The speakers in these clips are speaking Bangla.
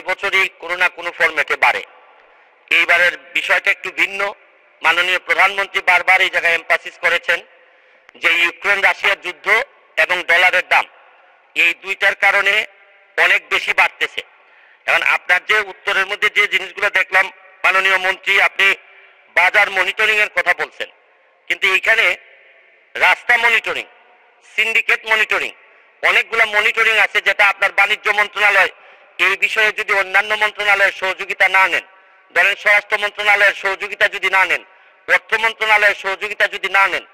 বছরই কোনো না কোনো ফরম্যাটে বাড়ে। এইবারের বিষয়টা একটু ভিন্ন। মাননীয় প্রধানমন্ত্রী বারবার এই জায়গায় এমফাসিস করেছেন যে ইউক্রেন রাশিয়ার যুদ্ধ এবং ডলারের দাম এই দুইটার কারণে অনেক বেশি বাড়তেছে। এখন আপনার যে উত্তরের মধ্যে যে জিনিসগুলো দেখলাম মাননীয় মন্ত্রী, আপনি বাজার মনিটরিং এর কথা বলছেন, কিন্তু এইখানে রাস্তা মনিটরিং, সিন্ডিকেট মনিটরিং, অনেকগুলো মনিটরিং আছে যেটা আপনার বাণিজ্য মন্ত্রণালয় এই বিষয়ে যদি অন্যান্য মন্ত্রণালয়ের সহযোগিতা না নেন, ধরেন স্বরাষ্ট্র মন্ত্রণালয়ের সহযোগিতা যদি না নেন, অর্থ মন্ত্রণালয়ের সহযোগিতা যদি না নেন,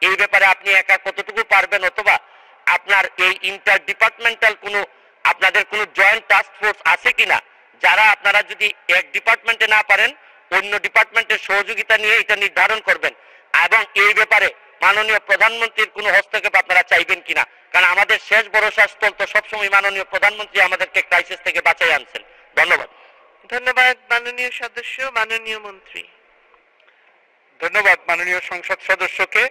এই ব্যাপারে আপনি একা কতটুকু পারবেন, অথবা আপনার এই ইন্টার ডিপার্টমেন্টাল কোনো আপনাদের কোনো জয়েন্ট টাস্ক ফোর্স আছে কিনা, যারা আপনারা যদি এক ডিপার্টমেন্টে না পারেন অন্য ডিপার্টমেন্টের সহযোগিতা নিয়ে এটা নির্ধারণ করবেন, এবং এই ব্যাপারে মাননীয় প্রধানমন্ত্রীর কোনো হস্তক্ষেপ আপনারা চাইবেন কিনা। কারণ আমাদের শেষ ভরসা স্থল তো সবসময় মাননীয় প্রধানমন্ত্রী আমাদেরকে ক্রাইসিস থেকে বাঁচাই আনছেন। ধন্যবাদ। ধন্যবাদ মাননীয় সদস্য। মাননীয় মন্ত্রী। ধন্যবাদ মাননীয় সংসদ সদস্যকে।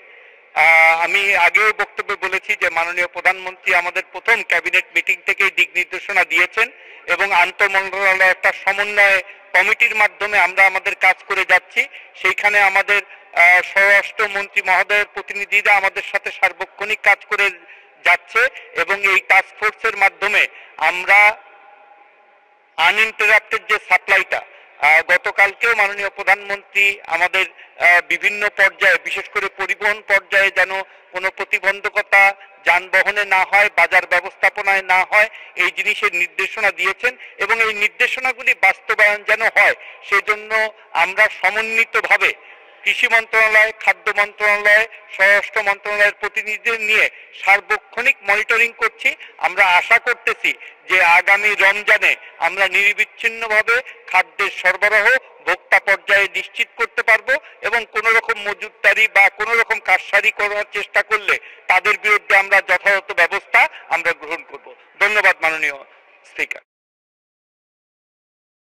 আমি আগেও বক্তব্যে বলেছি যে মাননীয় প্রধানমন্ত্রী আমাদের প্রথম ক্যাবিনেট মিটিং থেকেই দিক নির্দেশনা দিয়েছেন এবং আন্তঃমন্ত্রণালয় একটা সমন্বয় কমিটির মাধ্যমে আমরা আমাদের কাজ করে যাচ্ছি। সেইখানে আমাদের স্বরাষ্ট্র মন্ত্রী মহোদয়ের প্রতিনিধিরা আমাদের সাথে সার্বক্ষণিক কাজ করে যাচ্ছে এবং এই টাস্ক ফোর্সের মাধ্যমে আমরা আনইন্টারাপ্টেড যে সাপ্লাইটা, গতকালকেও মাননীয় প্রধানমন্ত্রী আমাদের বিভিন্ন পর্যায়ে, বিশেষ করে পরিবহন পর্যায়ে যেন কোনো প্রতিবন্ধকতা যানবাহনে না হয়, বাজার ব্যবস্থাপনায় না হয়, এই জিনিসের নির্দেশনা দিয়েছেন এবং এই নির্দেশনাগুলি বাস্তবায়ন যেন হয় সেজন্য আমরা সমন্বিতভাবে কৃষি মন্ত্রণালয়, খাদ্য মন্ত্রণালয়, স্বরাষ্ট্র মন্ত্রণালয়ের প্রতিনিধিদের নিয়ে সার্বক্ষণিক মনিটরিং করছি। আমরা আশা করতেছি যে আগামী রমজানে আমরা নিরবিচ্ছিন্নভাবে খাদ্যের সরবরাহ ভোক্তা পর্যায়ে নিশ্চিত করতে পারবো এবং কোনো রকম মজুতদারি বা কোনো রকম কারসাজি করার চেষ্টা করলে তাদের বিরুদ্ধে আমরা যথাযথ ব্যবস্থা আমরা গ্রহণ করব। ধন্যবাদ মাননীয় স্পিকার।